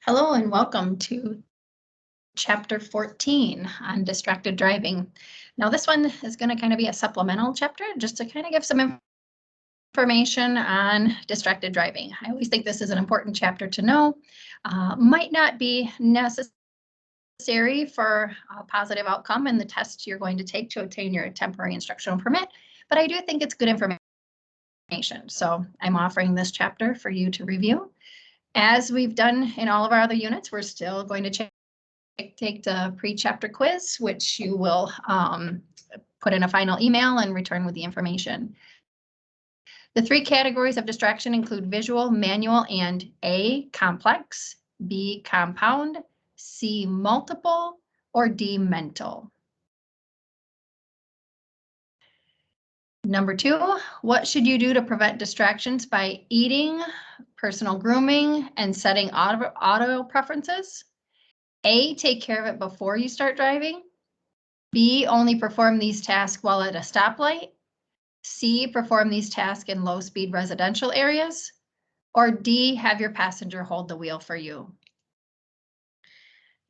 Hello and welcome to Chapter 14 on distracted driving. Now this one is going to kind of be a supplemental chapter just to kind of give some information on distracted driving. I always think this is an important chapter to know. Might not be necessary for a positive outcome in the test you're going to take to obtain your temporary instructional permit, but I do think it's good information. So I'm offering this chapter for you to review. As we've done in all of our other units, we're still going to take the pre-chapter quiz, which you will put in a final email and return with the information. The three categories of distraction include visual, manual, and A, complex, B, compound, C, multiple, or D, mental. Number 2, what should you do to prevent distractions by eating, personal grooming, and setting auto preferences? A, take care of it before you start driving. B, only perform these tasks while at a stoplight. C, perform these tasks in low-speed residential areas. Or D, have your passenger hold the wheel for you.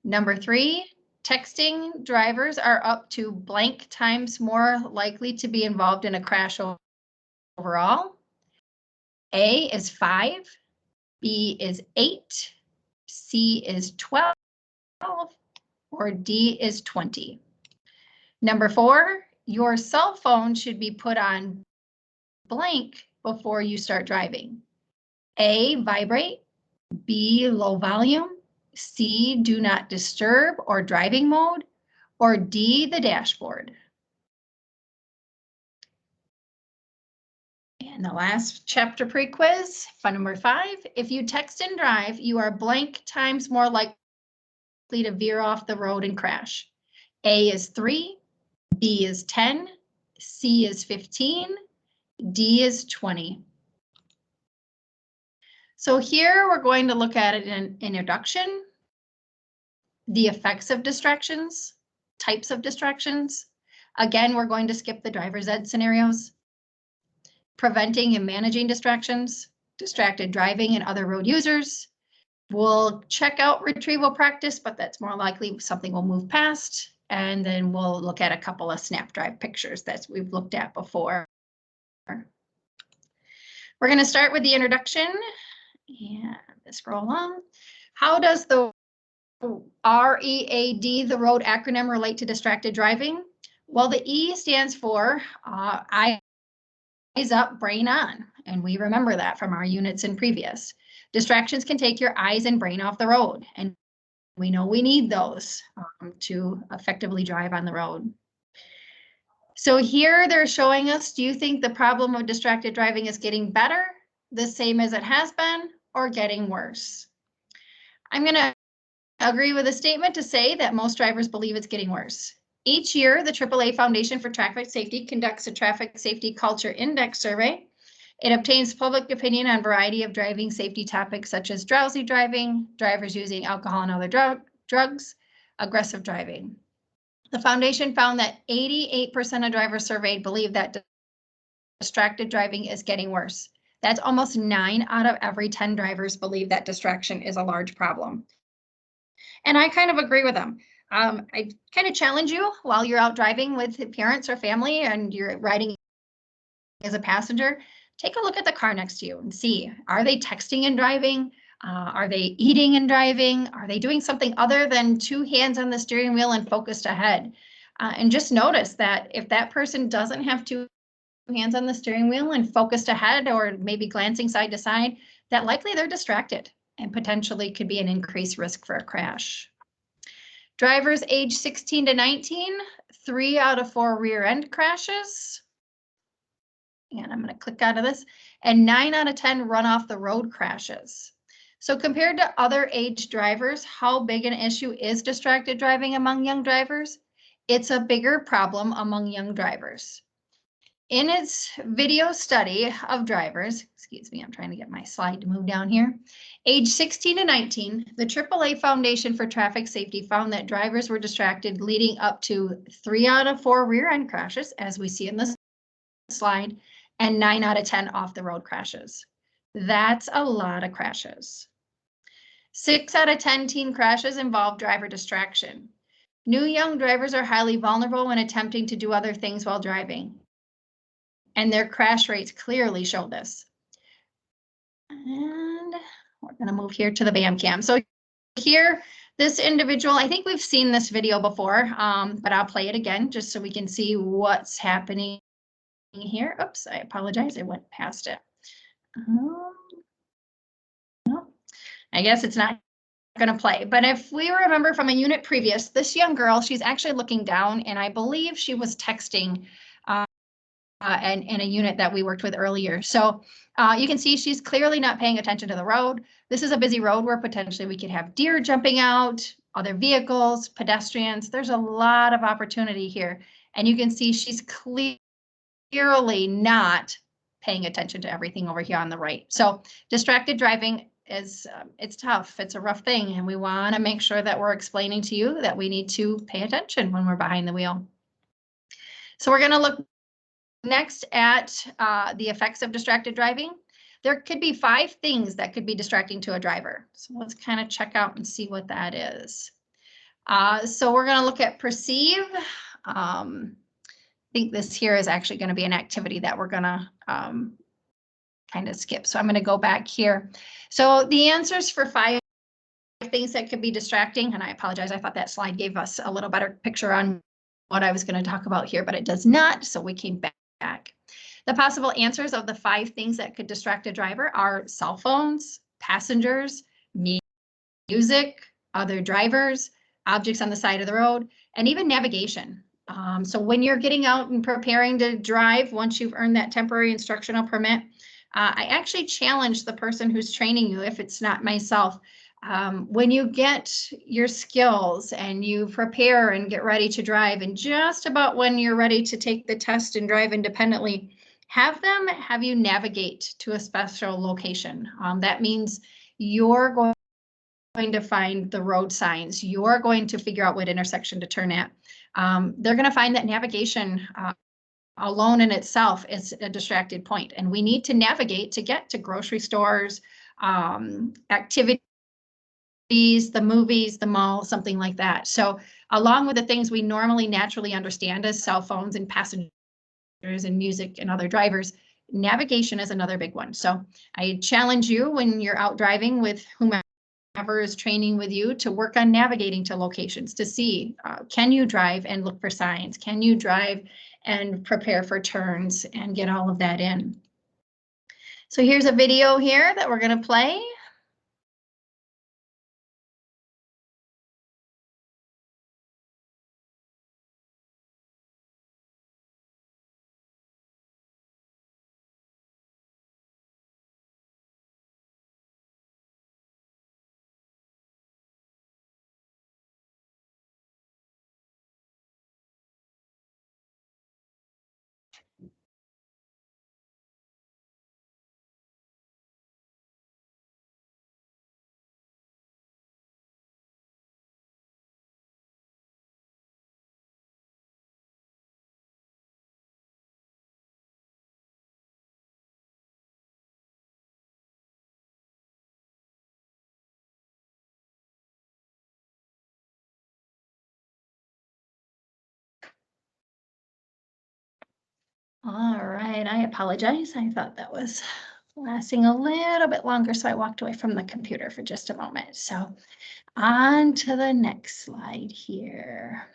Number 3, texting drivers are up to blank times more likely to be involved in a crash overall. A is 5, B is 8, C is 12, or D is 20. Number 4, your cell phone should be put on blank before you start driving. A, vibrate, B, low volume, C, do not disturb or driving mode, or D, the dashboard. And the last chapter pre-quiz, fun number 5, if you text and drive, you are blank times more likely to veer off the road and crash. A is 3, B is 10, C is 15, D is 20. So here we're going to look at it in introduction, the effects of distractions, types of distractions. Again, we're going to skip the driver's ed scenarios, preventing and managing distractions, distracted driving and other road users. We'll check out retrieval practice, but that's more likely something we'll move past. And then we'll look at a couple of snap drive pictures that we've looked at before. We're going to start with the introduction and scroll along. How does the READ, the road acronym, relate to distracted driving? Well, the E stands for eyes up, brain on, and we remember that from our units in previous. Distractions can take your eyes and brain off the road, and we know we need those to effectively drive on the road. So here they're showing us, do you think the problem of distracted driving is getting better, the same as it has been, or getting worse? I'm going to agree with a statement to say that most drivers believe it's getting worse. Each year, the AAA Foundation for Traffic Safety conducts a Traffic Safety Culture Index survey. It obtains public opinion on a variety of driving safety topics such as drowsy driving, drivers using alcohol and other drugs, aggressive driving. The foundation found that 88% of drivers surveyed believe that distracted driving is getting worse. That's almost 9 out of every 10 drivers believe that distraction is a large problem. And I kind of agree with them. I kind of challenge you while you're out driving with parents or family and you're riding as a passenger, take a look at the car next to you and see, are they texting and driving? Are they eating and driving? Are they doing something other than 2 hands on the steering wheel and focused ahead? And just notice that if that person doesn't have 2 hands on the steering wheel and focused ahead or maybe glancing side to side, that likely they're distracted and potentially could be an increased risk for a crash. Drivers age 16 to 19, 3 out of 4 rear end crashes. And I'm going to click out of this. And 9 out of 10 run off the road crashes. So compared to other age drivers, how big an issue is distracted driving among young drivers? It's a bigger problem among young drivers. In its video study of drivers, excuse me, I'm trying to get my slide to move down here, age 16 to 19, the AAA Foundation for Traffic Safety found that drivers were distracted leading up to 3 out of 4 rear end crashes, as we see in this slide, and 9 out of 10 off the road crashes. That's a lot of crashes. 6 out of 10 teen crashes involve driver distraction. New young drivers are highly vulnerable when attempting to do other things while driving, and their crash rates clearly show this. And we're going to move here to the BAM cam. So here, this individual, I think we've seen this video before, but I'll play it again just so we can see what's happening here. Oops, I apologize. I went past it. No, I guess it's not going to play. But if we remember from a unit previous, this young girl, she's actually looking down, and I believe she was texting and in a unit that we worked with earlier. So you can see she's clearly not paying attention to the road. This is a busy road where potentially we could have deer jumping out, other vehicles, pedestrians. There's a lot of opportunity here. And you can see she's clearly not paying attention to everything over here on the right. So distracted driving is, it's tough. It's a rough thing. And we want to make sure that we're explaining to you that we need to pay attention when we're behind the wheel. So we're going to look next at the effects of distracted driving. There could be 5 things that could be distracting to a driver. So let's kind of check out and see what that is. So we're going to look at perceive. I think this here is actually going to be an activity that we're going to kind of skip. So I'm going to go back here. So the answers for 5 things that could be distracting, and I apologize, I thought that slide gave us a little better picture on what I was going to talk about here, but it does not. So we came back. The possible answers of the 5 things that could distract a driver are cell phones, passengers, music, other drivers, objects on the side of the road, and even navigation. So when you're getting out and preparing to drive, once you've earned that temporary instructional permit, I actually challenge the person who's training you, if it's not myself, when you get your skills and you prepare and get ready to drive, and just about when you're ready to take the test and drive independently, have you navigate to a special location. That means you're going to find the road signs. You're going to figure out what intersection to turn at. They're going to find that navigation alone in itself is a distracted point, and we need to navigate to get to grocery stores, activities, the movies, the mall, something like that. So along with the things we normally naturally understand as cell phones and passengers and music and other drivers, navigation is another big one. So I challenge you when you're out driving with whomever is training with you to work on navigating to locations to see, can you drive and look for signs? Can you drive and prepare for turns and get all of that in? So here's a video here that we're going to play. All right, I apologize. I thought that was lasting a little bit longer, so I walked away from the computer for just a moment. So on to the next slide here.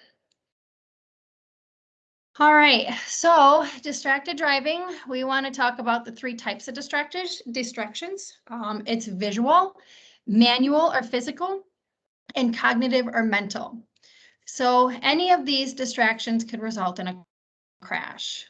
All right, so distracted driving, we want to talk about the 3 types of distractions. It's visual, manual or physical, and cognitive or mental. So any of these distractions could result in a crash.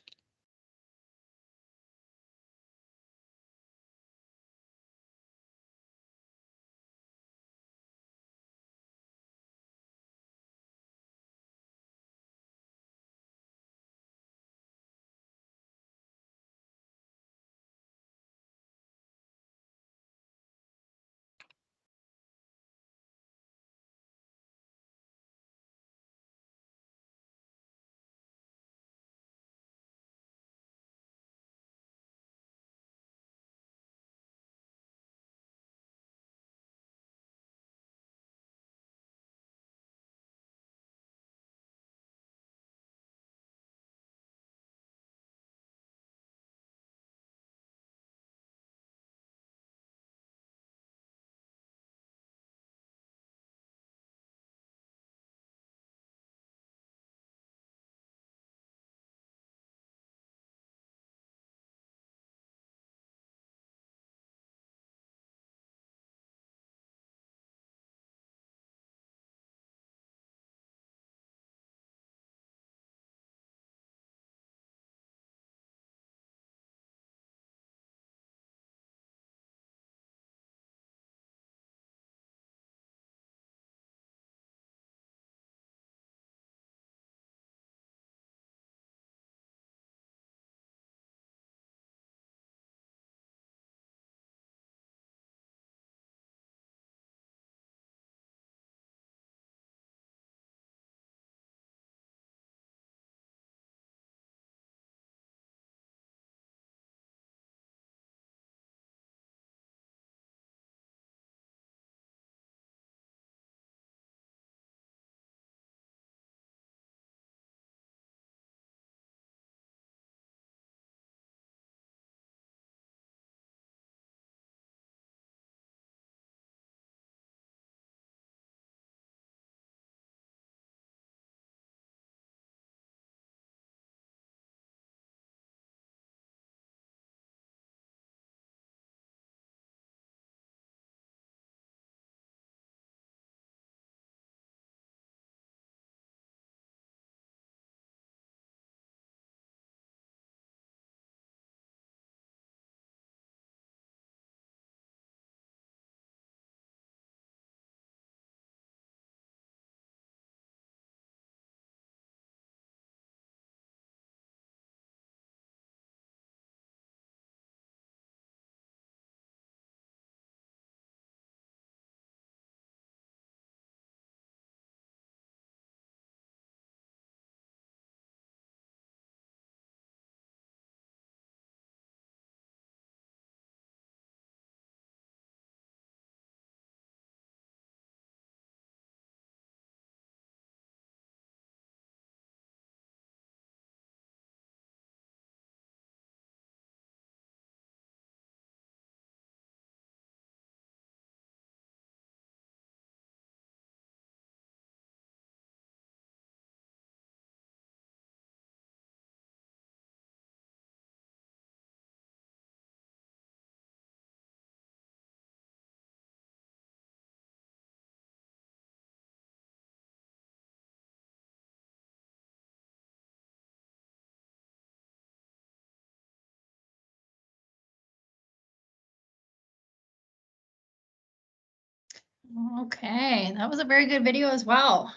Okay, that was a very good video as well.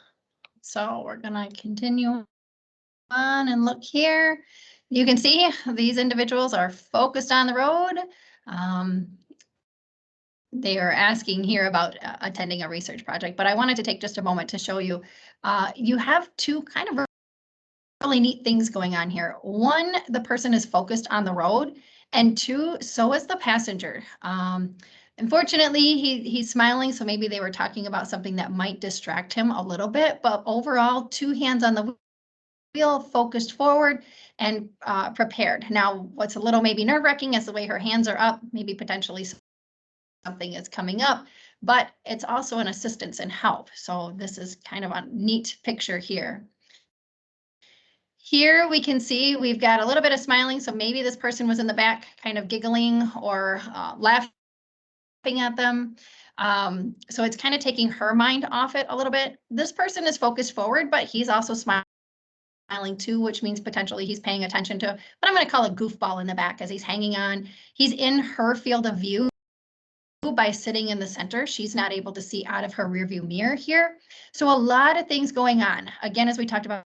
So we're gonna continue on and look here. You can see these individuals are focused on the road. They are asking here about attending a research project, but I wanted to take just a moment to show you, you have two kind of really neat things going on here. One, the person is focused on the road, and two, so is the passenger. Unfortunately, he's smiling, so maybe they were talking about something that might distract him a little bit, but overall, two hands on the wheel, focused forward and prepared. Now, what's a little maybe nerve-wracking is the way her hands are up, maybe potentially something is coming up, but it's also an assistance and help. So this is kind of a neat picture here. Here we can see we've got a little bit of smiling, so maybe this person was in the back kind of giggling or laughing at them. So it's kind of taking her mind off it a little bit. This person is focused forward, but he's also smiling too, which means potentially he's paying attention to what I'm going to call a goofball in the back as he's hanging on. He's in her field of view by sitting in the center. She's not able to see out of her rearview mirror here. So a lot of things going on. Again, as we talked about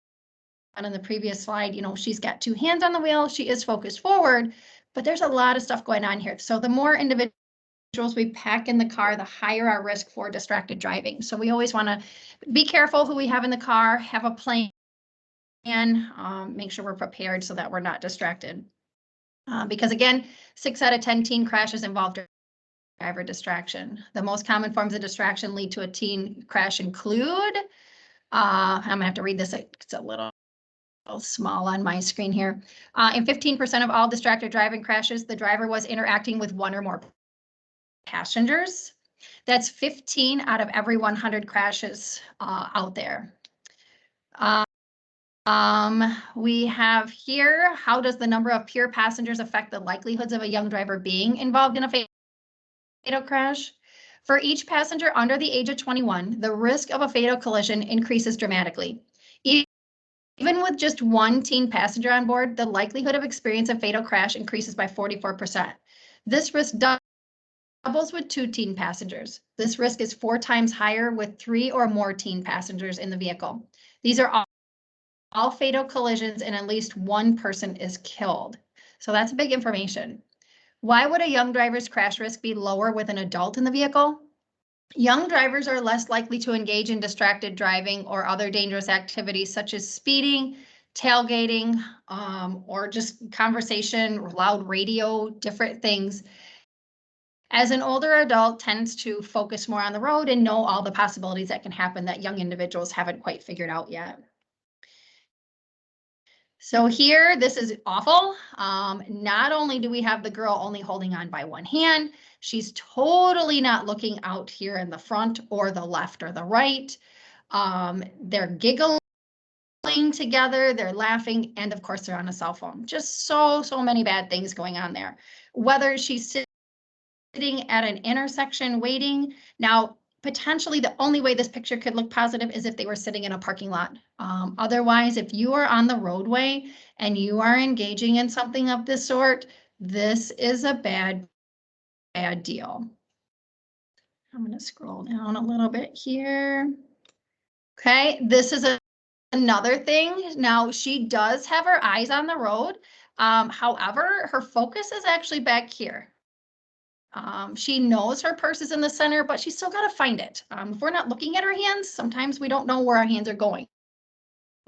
on the previous slide, you know, she's got two hands on the wheel. She is focused forward, but there's a lot of stuff going on here. So the more individuals we pack in the car, the higher our risk for distracted driving. So we always want to be careful who we have in the car, have a plan, make sure we're prepared so that we're not distracted. Because again, 6 out of 10 teen crashes involve driver distraction. The most common forms of distraction lead to a teen crash include, I'm gonna have to read this, it's a little small on my screen here. In 15% of all distracted driving crashes, the driver was interacting with one or more passengers. That's 15 out of every 100 crashes out there. We have here, how does the number of pure passengers affect the likelihoods of a young driver being involved in a fatal crash? For each passenger under the age of 21, the risk of a fatal collision increases dramatically. Even with just one teen passenger on board, the likelihood of experiencing a fatal crash increases by 44%. This risk doubles with 2 teen passengers. This risk is 4 times higher with 3 or more teen passengers in the vehicle. These are all fatal collisions and at least one person is killed. So that's big information. Why would a young driver's crash risk be lower with an adult in the vehicle? Young drivers are less likely to engage in distracted driving or other dangerous activities such as speeding, tailgating, or just conversation, loud radio, different things. As an older adult tends to focus more on the road and know all the possibilities that can happen that young individuals haven't quite figured out yet. So here, this is awful. Not only do we have the girl only holding on by one hand, she's totally not looking out here in the front or the left or the right. They're giggling together, they're laughing, and of course they're on a cell phone. Just so many bad things going on there. Whether she's sitting at an intersection waiting. Now, potentially the only way this picture could look positive is if they were sitting in a parking lot. Otherwise, if you are on the roadway and you are engaging in something of this sort, this is a bad deal. I'm going to scroll down a little bit here. Okay, this is another thing. Now, she does have her eyes on the road. However, her focus is actually back here. She knows her purse is in the center, but she's still got to find it. If we're not looking at her hands, sometimes we don't know where our hands are going.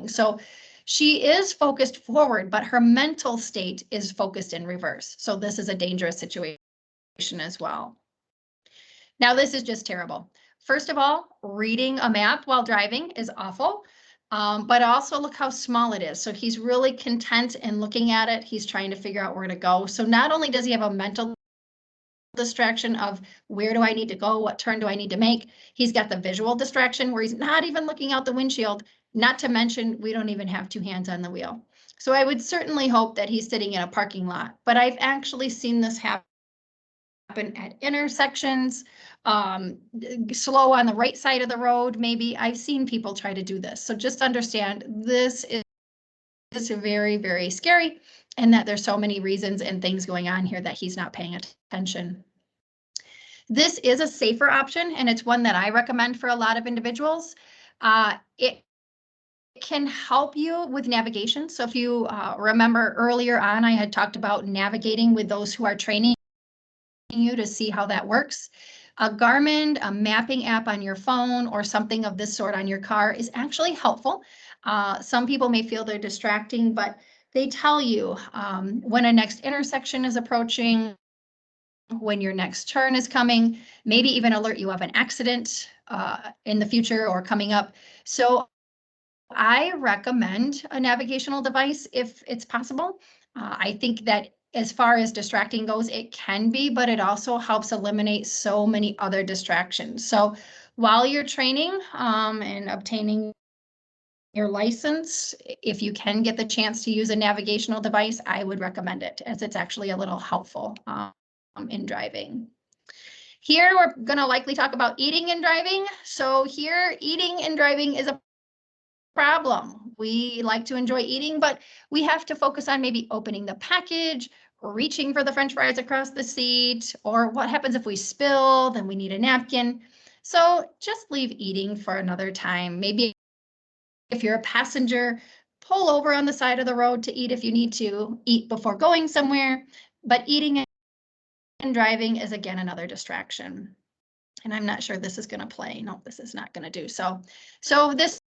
So she is focused forward, but her mental state is focused in reverse. So this is a dangerous situation as well. Now, this is just terrible. First of all, reading a map while driving is awful, but also look how small it is. So he's really content in looking at it. He's trying to figure out where to go. So not only does he have a mental distraction of where do I need to go? What turn do I need to make? He's got the visual distraction where he's not even looking out the windshield, not to mention we don't even have 2 hands on the wheel. So I would certainly hope that he's sitting in a parking lot, but I've actually seen this happen at intersections, slow on the right side of the road. Maybe I've seen people try to do this. So just understand this is very, very scary and that there's so many reasons and things going on here that he's not paying attention. This is a safer option, and it's one that I recommend for a lot of individuals. It can help you with navigation. So if you remember earlier on, I had talked about navigating with those who are training you to see how that works. A Garmin, a mapping app on your phone, or something of this sort on your car is actually helpful. Some people may feel they're distracting, but they tell you when a next intersection is approaching, when your next turn is coming, maybe even alert you of an accident in the future or coming up. So I recommend a navigational device if it's possible. I think that as far as distracting goes, it can be, but it also helps eliminate so many other distractions. So while you're training and obtaining your license, if you can get the chance to use a navigational device, I would recommend it, as it's actually a little helpful in driving. Here, we're going to likely talk about eating and driving. So here, eating and driving is a problem. We like to enjoy eating, but we have to focus on maybe opening the package, or reaching for the French fries across the seat, or what happens if we spill, then we need a napkin. So just leave eating for another time. Maybe if you're a passenger, pull over on the side of the road to eat if you need to, eat before going somewhere, but eating and driving is again another distraction. And I'm not sure this is going to play. No, this is not going to do so. So this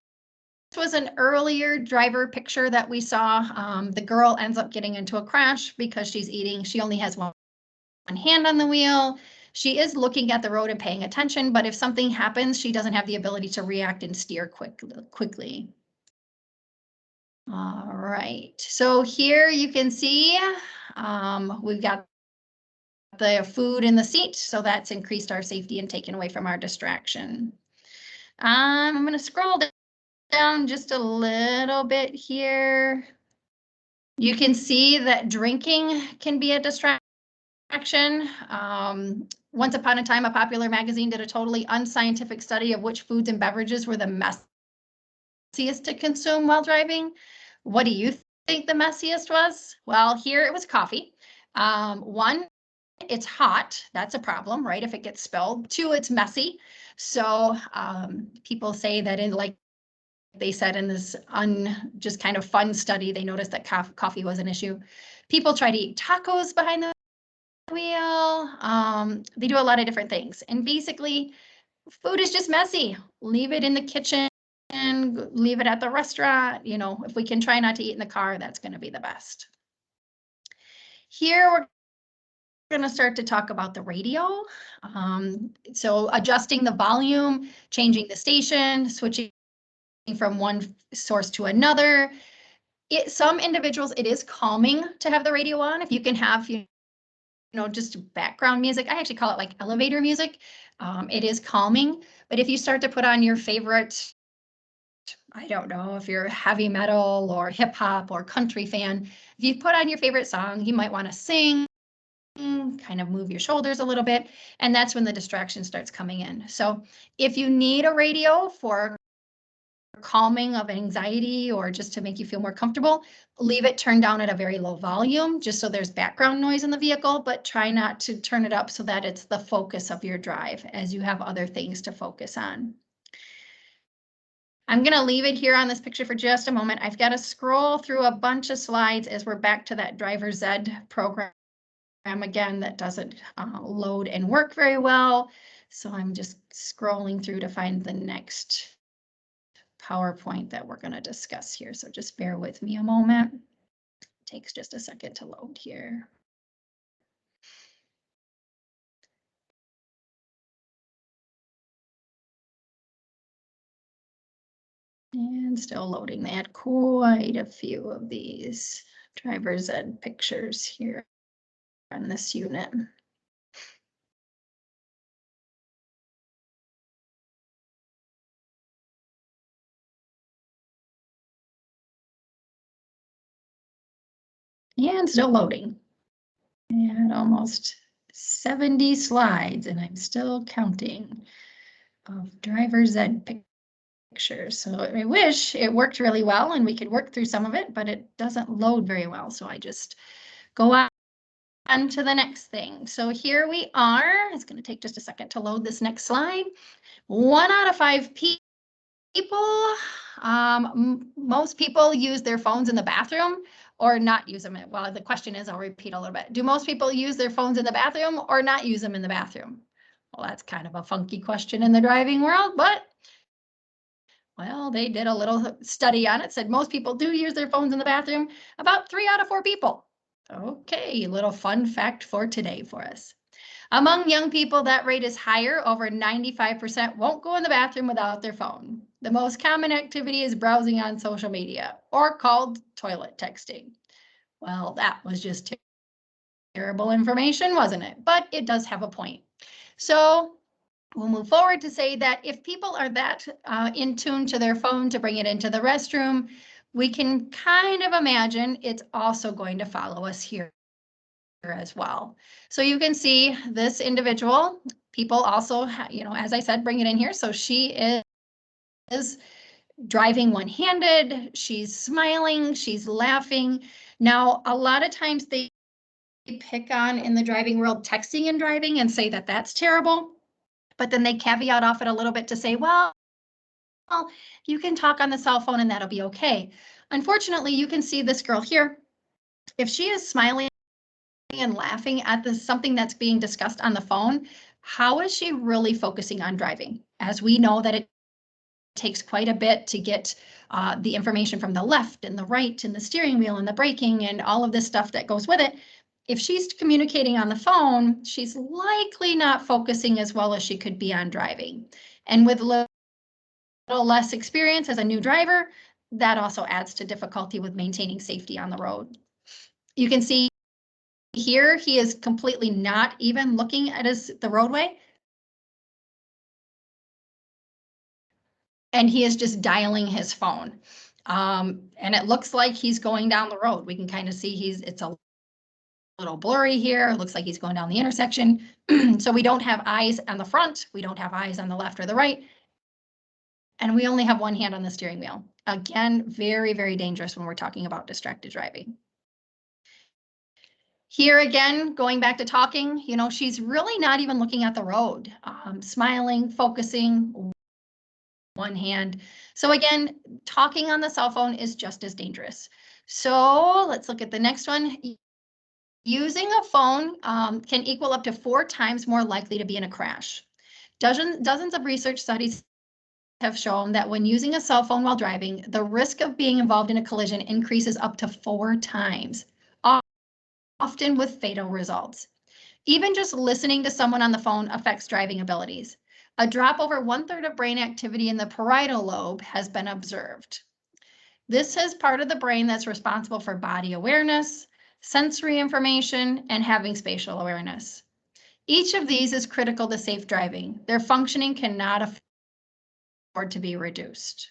was an earlier driver picture that we saw. The girl ends up getting into a crash because she's eating. She only has one hand on the wheel. She is looking at the road and paying attention, but if something happens, she doesn't have the ability to react and steer quickly. All right, so here you can see we've got the food in the seat, so that's increased our safety and taken away from our distraction. I'm going to scroll down just a little bit here. You can see that drinking can be a distraction. Once upon a time, a popular magazine did a totally unscientific study of which foods and beverages were the messiest to consume while driving. What do you think the messiest was? Well, here it was coffee. One, it's hot. That's a problem, right? If it gets spilled. Two, it's messy. So people say that they said in this just kind of fun study, they noticed that coffee was an issue. People try to eat tacos behind the wheel. They do a lot of different things. And basically, food is just messy. Leave it in the kitchen and leave it at the restaurant. You know, if we can try not to eat in the car, that's going to be the best. Here, we're going to start to talk about the radio. So adjusting the volume, changing the station, switching from one source to another. Some individuals, it is calming to have the radio on. If you can have, just background music. I actually call it like elevator music. It is calming. But if you start to put on your favorite, I don't know if you're heavy metal or hip hop or country fan, if you put on your favorite song, you might want to sing, kind of move your shoulders a little bit, and that's when the distraction starts coming in. So if you need a radio for calming of anxiety or just to make you feel more comfortable, leave it turned down at a very low volume, just so there's background noise in the vehicle, but try not to turn it up so that it's the focus of your drive as you have other things to focus on. I'm going to leave it here on this picture for just a moment. I've got to scroll through a bunch of slides as we're back to that driver's ed program again that doesn't load and work very well. So I'm just scrolling through to find the next PowerPoint that we're going to discuss here. So just bear with me a moment. It takes just a second to load here. And still loading. They had quite a few of these driver's ed pictures here on this unit. And still loading. And almost 70 slides, and I'm still counting of driver's ed pictures. So I wish it worked really well and we could work through some of it, but it doesn't load very well. So I just go on to the next thing. So here we are. It's going to take just a second to load this next slide. 1 out of 5 people, most people use their phones in the bathroom or not use them. Well, the question is, I'll repeat a little bit. Do most people use their phones in the bathroom or not use them in the bathroom? Well, that's kind of a funky question in the driving world, but well, they did a little study on it, said most people do use their phones in the bathroom, about 3 out of 4 people. Okay, a little fun fact for today for us. Among young people, that rate is higher. Over 95% won't go in the bathroom without their phone. The most common activity is browsing on social media, or called toilet texting. Well, that was just terrible information, wasn't it? But it does have a point. So we'll move forward to say that if people are that in tune to their phone to bring it into the restroom, we can kind of imagine it's also going to follow us here as well. So you can see this individual, people also, as I said, bring it in here. So she is driving one-handed, she's smiling, she's laughing. Now, a lot of times they pick on in the driving world texting and driving and say that that's terrible, but then they caveat off it a little bit to say, well, you can talk on the cell phone and that'll be okay. Unfortunately, you can see this girl here. If she is smiling and laughing at something that's being discussed on the phone, how is she really focusing on driving? As we know that it takes quite a bit to get the information from the left and the right and the steering wheel and the braking and all of this stuff that goes with it. If she's communicating on the phone, she's likely not focusing as well as she could be on driving. And with a little less experience as a new driver, that also adds to difficulty with maintaining safety on the road. You can see here, he is completely not even looking at the roadway. And he is just dialing his phone. And it looks like he's going down the road. We can kind of see it's a little blurry here. It looks like he's going down the intersection. So we don't have eyes on the front. We don't have eyes on the left or the right. And we only have one hand on the steering wheel. Again, very, very dangerous when we're talking about distracted driving. Here again, going back to talking, she's really not even looking at the road, smiling, focusing, one hand. So again, talking on the cell phone is just as dangerous. So let's look at the next one. Using a phone can equal up to 4 times more likely to be in a crash. Dozens of research studies have shown that when using a cell phone while driving, the risk of being involved in a collision increases up to 4 times, often with fatal results. Even just listening to someone on the phone affects driving abilities. A drop over 1/3 of brain activity in the parietal lobe has been observed. This is part of the brain that's responsible for body awareness, sensory information, and having spatial awareness. Each of these is critical to safe driving. Their functioning cannot afford to be reduced.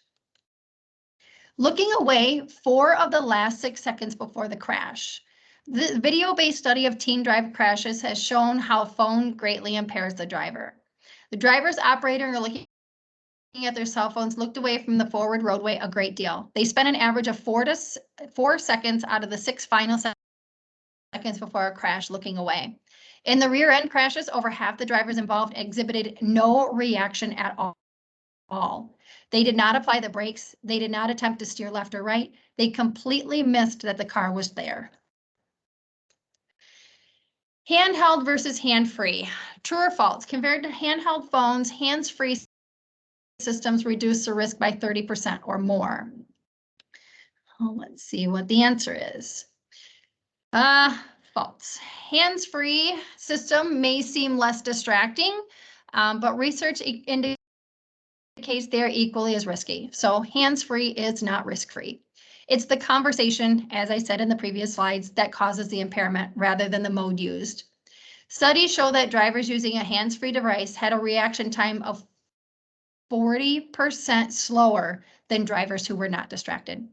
Looking away 4 of the last 6 seconds before the crash. The video-based study of teen drive crashes has shown how phone greatly impairs the driver. The driver's operator looking at their cell phones looked away from the forward roadway a great deal. They spent an average of 4 seconds out of the 6 final seconds before a crash looking away. In the rear end crashes, over half the drivers involved exhibited no reaction at all. They did not apply the brakes. They did not attempt to steer left or right. They completely missed that the car was there. Handheld versus hand-free. True or false? Compared to handheld phones, hands-free systems reduce the risk by 30% or more. Well, let's see what the answer is. False. Hands-free system may seem less distracting, but research indicates they're equally as risky. So hands-free is not risk-free. It's the conversation, as I said in the previous slides, that causes the impairment rather than the mode used. Studies show that drivers using a hands-free device had a reaction time of 40% slower than drivers who were not distracted.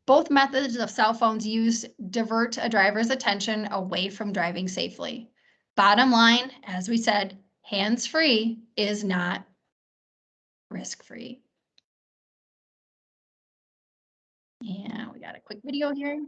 Both methods of cell phones divert a driver's attention away from driving safely. Bottom line, as we said, hands-free is not risk-free. Yeah, we got a quick video here.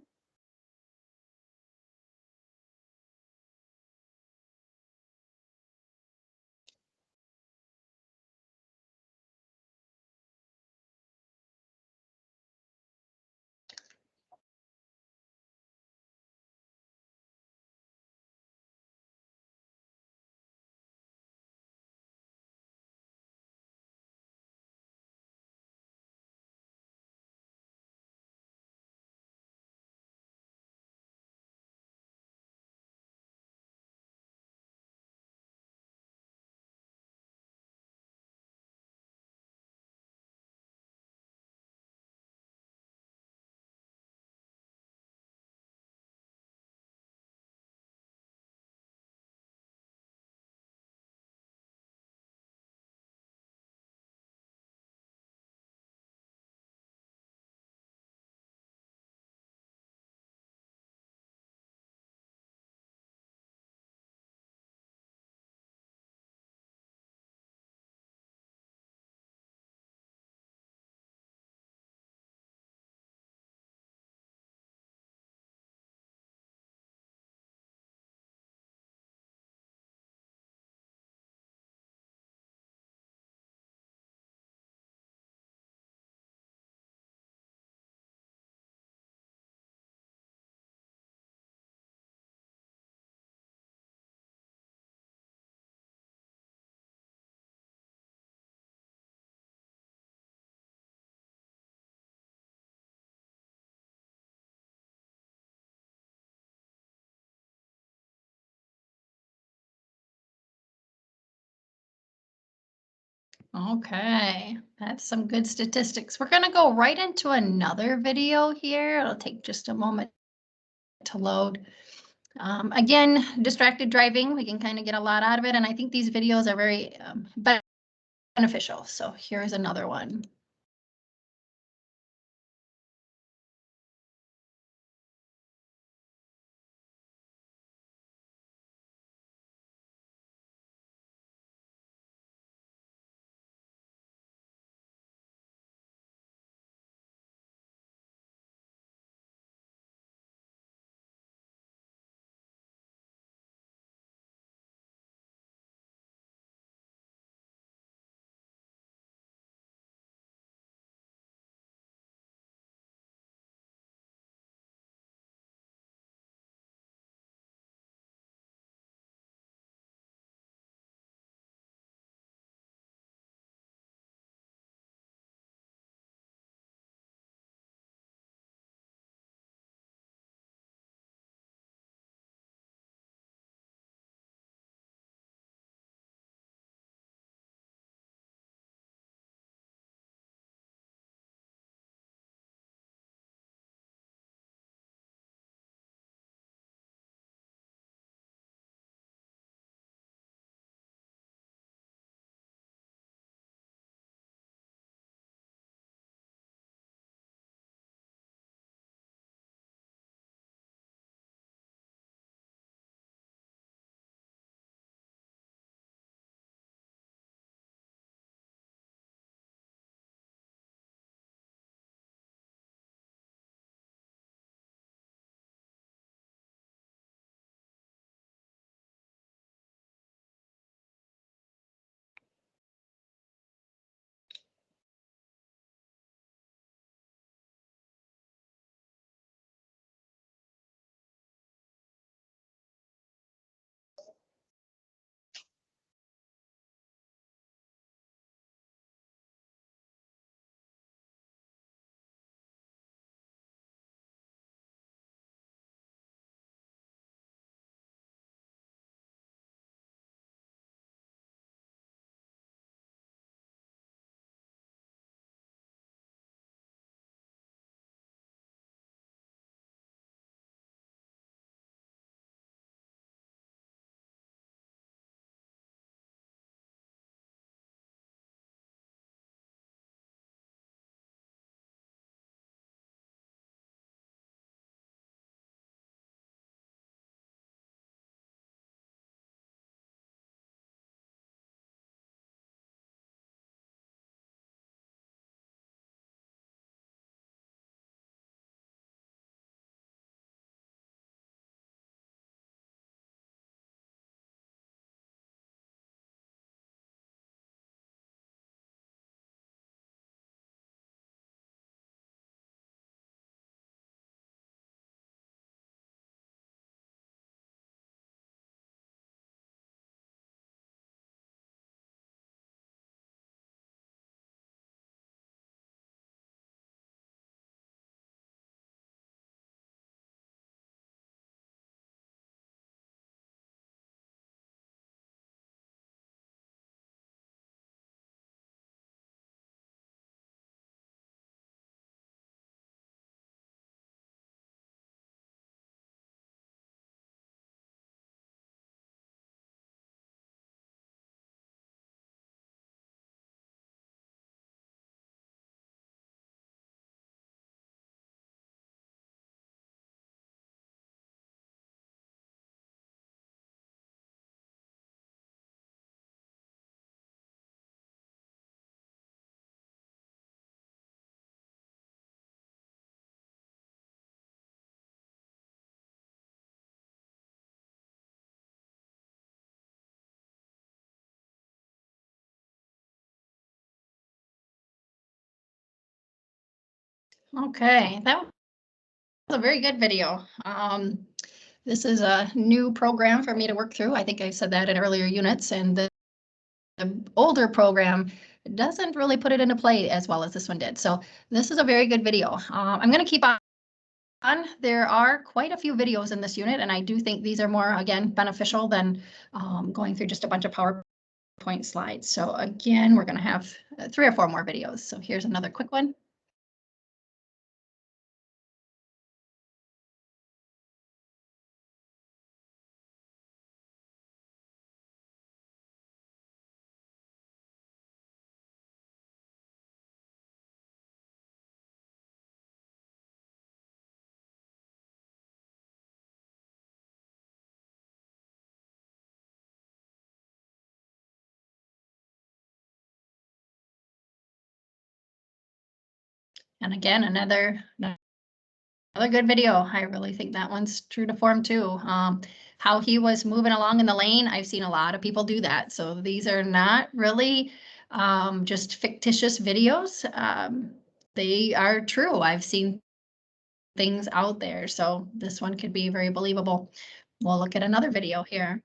Okay, that's some good statistics. We're going to go right into another video here. It'll take just a moment to load. Again, distracted driving, we can kind of get a lot out of it. And I think these videos are very beneficial. So here's another one. Okay, that was a very good video. This is a new program for me to work through. I think I said that in earlier units, and the older program doesn't really put it into play as well as this one did. So this is a very good video. I'm going to keep on. There are quite a few videos in this unit, and I do think these are more, again, beneficial than going through just a bunch of PowerPoint PowerPoint slides. So again, we're going to have 3 or 4 more videos. So here's another quick one. And again, another good video. I really think that one's true to form too. How he was moving along in the lane, I've seen a lot of people do that. So these are not really just fictitious videos. They are true. I've seen things out there. So this one could be very believable. We'll look at another video here.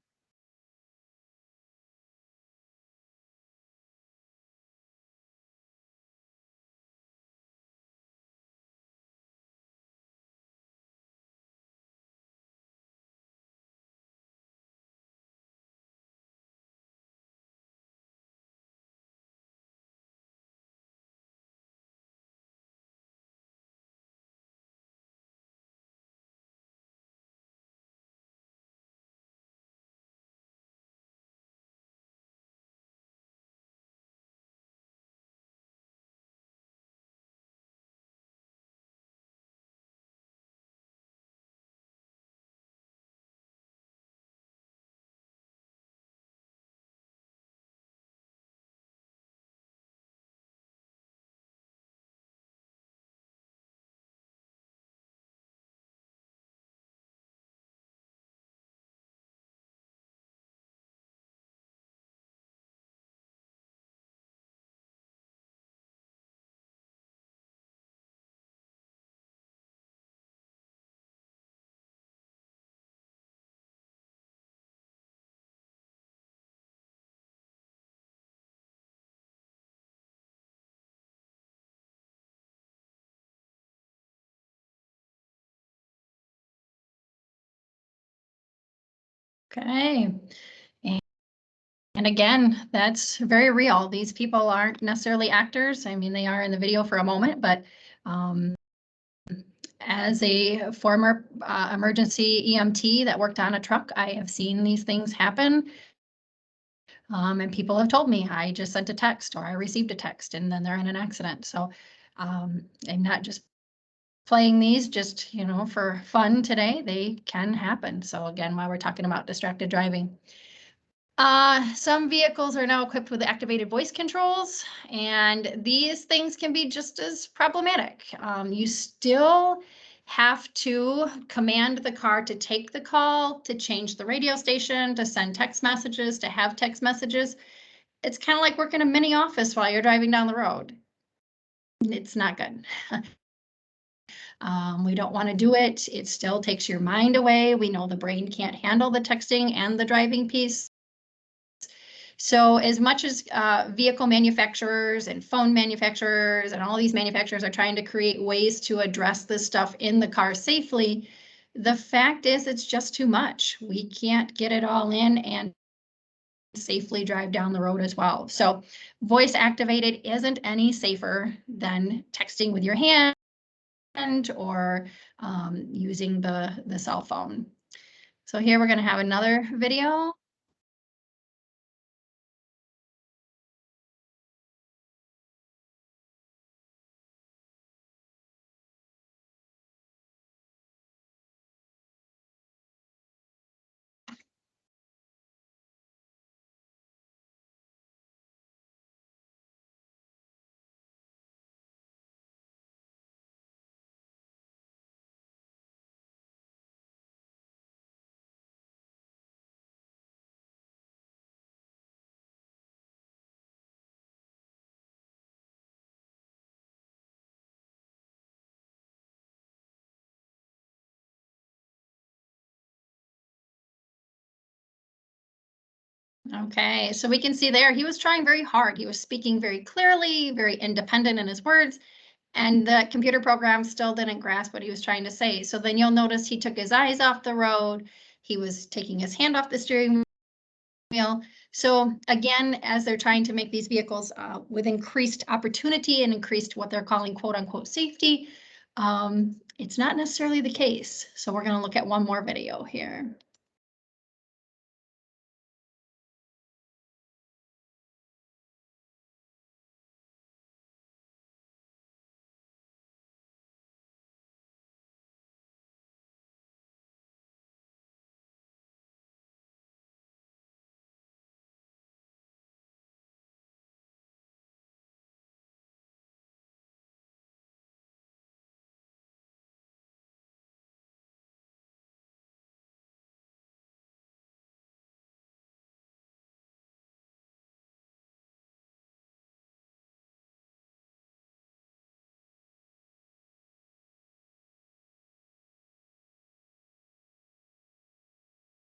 Okay. And again, that's very real. These people aren't necessarily actors. I mean, they are in the video for a moment, but as a former emergency EMT that worked on a truck, I have seen these things happen. And people have told me, I just sent a text or I received a text and then they're in an accident. So I'm not just playing these just, for fun today. They can happen. So again, while we're talking about distracted driving. Some vehicles are now equipped with activated voice controls, and these things can be just as problematic. You still have to command the car to take the call, to change the radio station, to send text messages, to have text messages. It's kind of like working a mini office while you're driving down the road. It's not good. We don't want to do it. It still takes your mind away. We know the brain can't handle the texting and the driving piece. So as much as vehicle manufacturers and phone manufacturers and all these manufacturers are trying to create ways to address this stuff in the car safely, the fact is it's just too much. We can't get it all in and safely drive down the road as well. So voice activated isn't any safer than texting with your hand or using the cell phone. So here we're going to have another video. Okay, so we can see there, he was trying very hard. He was speaking very clearly, very independent in his words, and the computer program still didn't grasp what he was trying to say. So then you'll notice he took his eyes off the road. He was taking his hand off the steering wheel. So again, as they're trying to make these vehicles with increased opportunity and increased what they're calling quote unquote safety, it's not necessarily the case. So we're going to look at one more video here.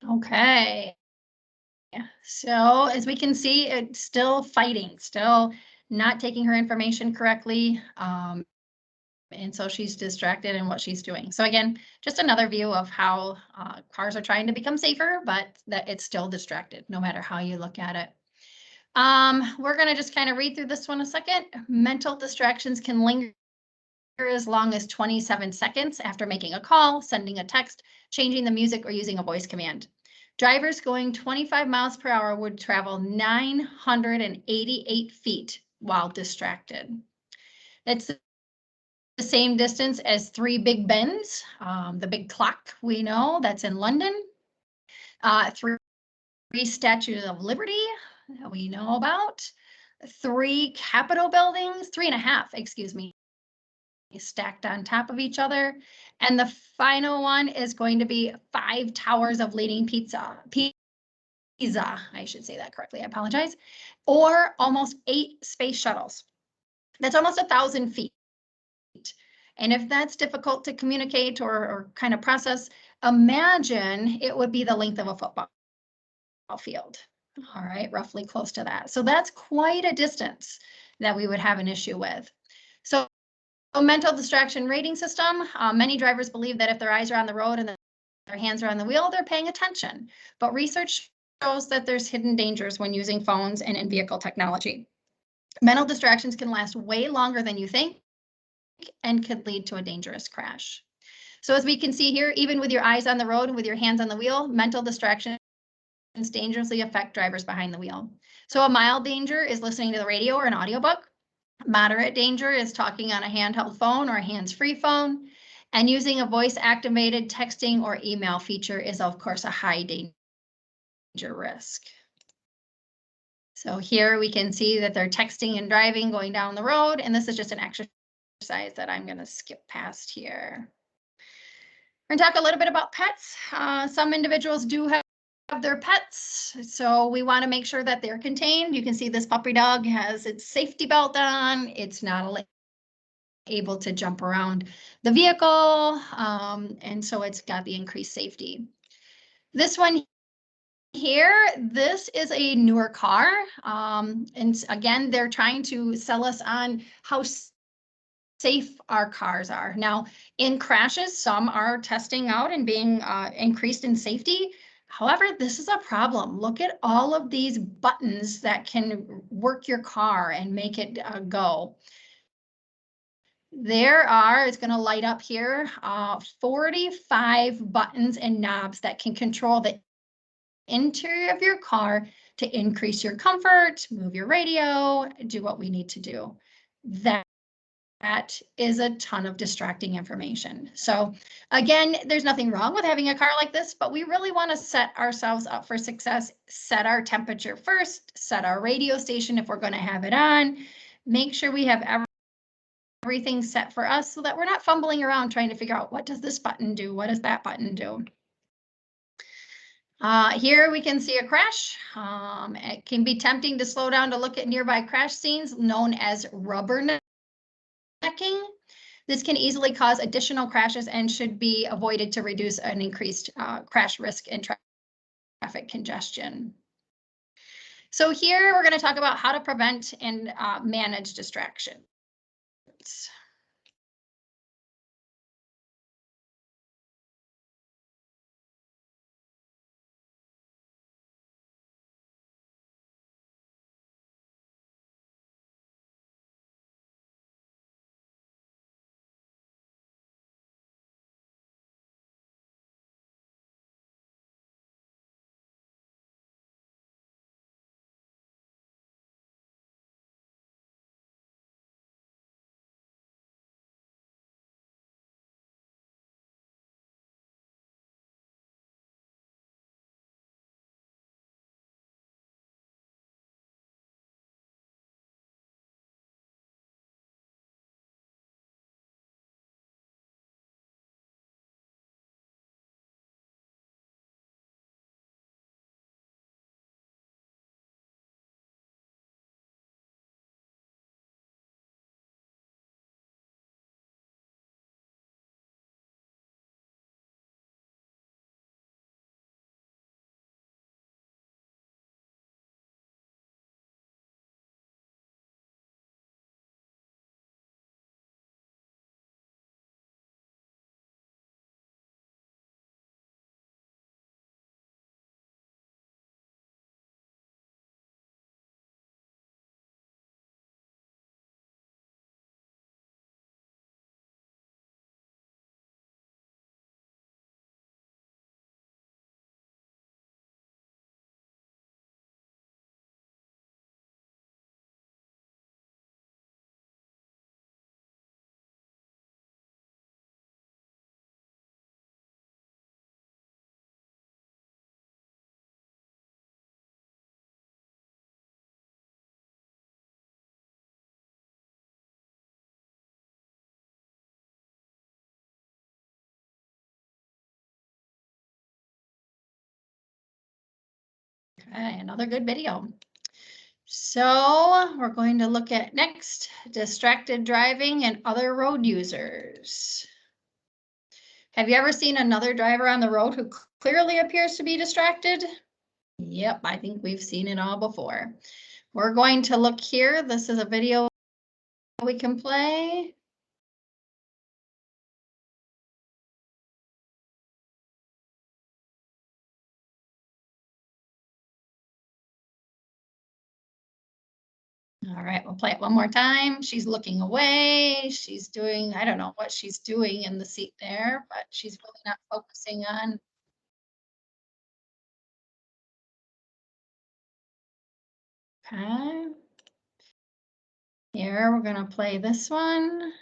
Okay. So as we can see, it's still fighting, still not taking her information correctly. And so she's distracted in what she's doing. So again, just another view of how cars are trying to become safer, but that it's still distracted, no matter how you look at it. We're going to just kind of read through this one a second. Mental distractions can linger as long as 27 seconds after making a call, sending a text, changing the music, or using a voice command. Drivers going 25 miles per hour would travel 988 feet while distracted. That's the same distance as 3 Big Bens, the big clock we know that's in London, 3 Statues of Liberty that we know about, 3 Capitol buildings, 3.5, excuse me, stacked on top of each other. And the final one is going to be 5 towers of leaning Pisa, I should say that correctly, I apologize, or almost 8 space shuttles. That's almost 1,000 feet. And if that's difficult to communicate or kind of process, imagine it would be the length of a football field. All right, roughly close to that. So that's quite a distance that we would have an issue with. So mental distraction rating system, many drivers believe that if their eyes are on the road and their hands are on the wheel, they're paying attention. But research shows that there's hidden dangers when using phones and in-vehicle technology. Mental distractions can last way longer than you think and could lead to a dangerous crash. So as we can see here, even with your eyes on the road and with your hands on the wheel, mental distractions dangerously affect drivers behind the wheel. So a mild danger is listening to the radio or an audiobook. Moderate danger is talking on a handheld phone or a hands-free phone. And using a voice-activated texting or email feature is, of course, a high danger risk. So here we can see that they're texting and driving going down the road, and this is just an exercise that I'm going to skip past here. We're going to talk a little bit about pets. Some individuals do have their pets, so we want to make sure that they're contained. You can see this puppy dog has its safety belt on. It's not able to jump around the vehicle, and so it's got the increased safety. This one here, this is a newer car, and again, they're trying to sell us on how safe our cars are. Now, in crashes, some are testing out and being increased in safety. However, this is a problem. Look at all of these buttons that can work your car and make it go. There are, it's going to light up here, 45 buttons and knobs that can control the interior of your car to increase your comfort, move your radio, do what we need to do. That is a ton of distracting information. So again, there's nothing wrong with having a car like this, but we really want to set ourselves up for success, set our temperature first, set our radio station if we're going to have it on, make sure we have everything set for us so that we're not fumbling around trying to figure out what does this button do, what does that button do. Here we can see a crash. It can be tempting to slow down to look at nearby crash scenes known as rubbernecking. This can easily cause additional crashes and should be avoided to reduce an increased crash risk and traffic congestion. So here we're going to talk about how to prevent and manage distractions. Okay, another good video. So we're going to look at next, distracted driving and other road users. Have you ever seen another driver on the road who clearly appears to be distracted? Yep, I think we've seen it all before. We're going to look here. This is a video we can play. All right, we'll play it one more time. She's looking away. She's doing, I don't know what she's doing in the seat there, but she's really not focusing on. Okay. Here, we're gonna play this one.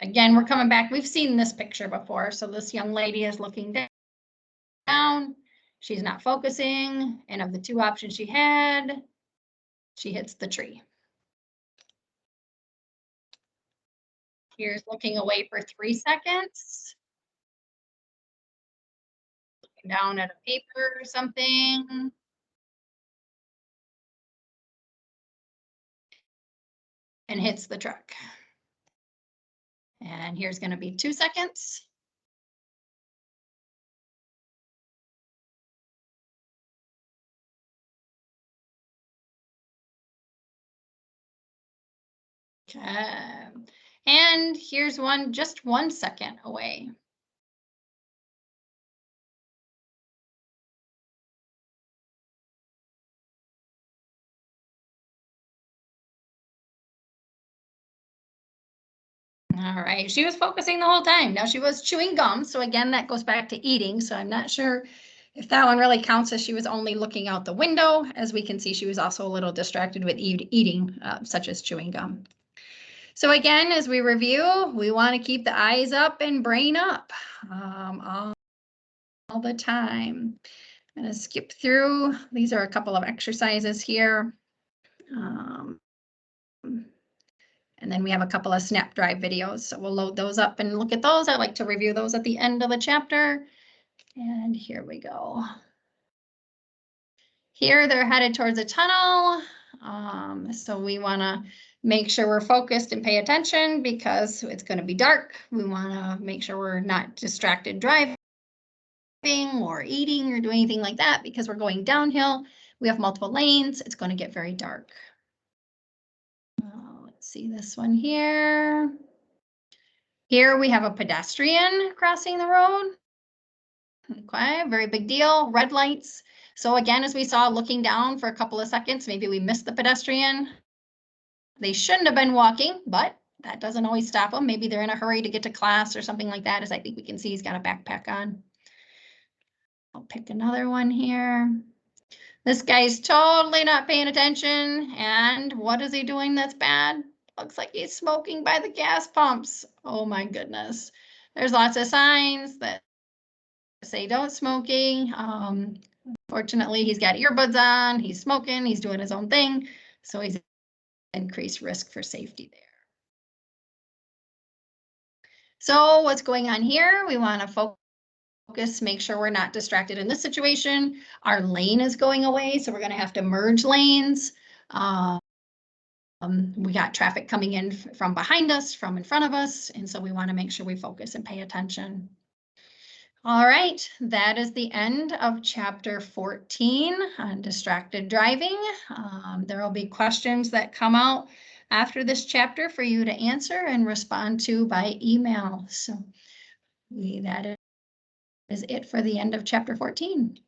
Again, we're coming back. We've seen this picture before. So this young lady is looking down. She's not focusing. And of the two options she had, she hits the tree. Here's looking away for 3 seconds. Looking down at a paper or something. And hits the truck. And here's going to be 2 seconds. Okay. And here's one just 1 second away. All right, she was focusing the whole time. Now she was chewing gum. So again, that goes back to eating. So I'm not sure if that one really counts as she was only looking out the window. As we can see, she was also a little distracted with eating, such as chewing gum. So again, as we review, we want to keep the eyes up and brain up all the time. I'm going to skip through. These are a couple of exercises here. And then we have a couple of snap drive videos. So we'll load those up and look at those. I like to review those at the end of the chapter. And here we go. Here they're headed towards a tunnel. So we want to make sure we're focused and pay attention because it's going to be dark. We want to make sure we're not distracted driving or eating or doing anything like that because we're going downhill. We have multiple lanes. It's going to get very dark. Let's see this one here. Here we have a pedestrian crossing the road. Okay, very big deal. Red lights. So again, as we saw, looking down for a couple of seconds, maybe we missed the pedestrian. They shouldn't have been walking, but that doesn't always stop them. Maybe they're in a hurry to get to class or something like that, as I think we can see he's got a backpack on. I'll pick another one here. This guy's totally not paying attention. And what is he doing that's bad? Looks like he's smoking by the gas pumps. Oh my goodness. There's lots of signs that say don't smoking. Fortunately, he's got earbuds on, he's smoking, he's doing his own thing. So he's increased risk for safety there. So what's going on here? We want to focus, make sure we're not distracted in this situation. Our lane is going away, so we're going to have to merge lanes. We got traffic coming in from behind us, from in front of us, and so we want to make sure we focus and pay attention. All right, that is the end of chapter 14 on distracted driving. There will be questions that come out after this chapter for you to answer and respond to by email. So that is it for the end of chapter 14.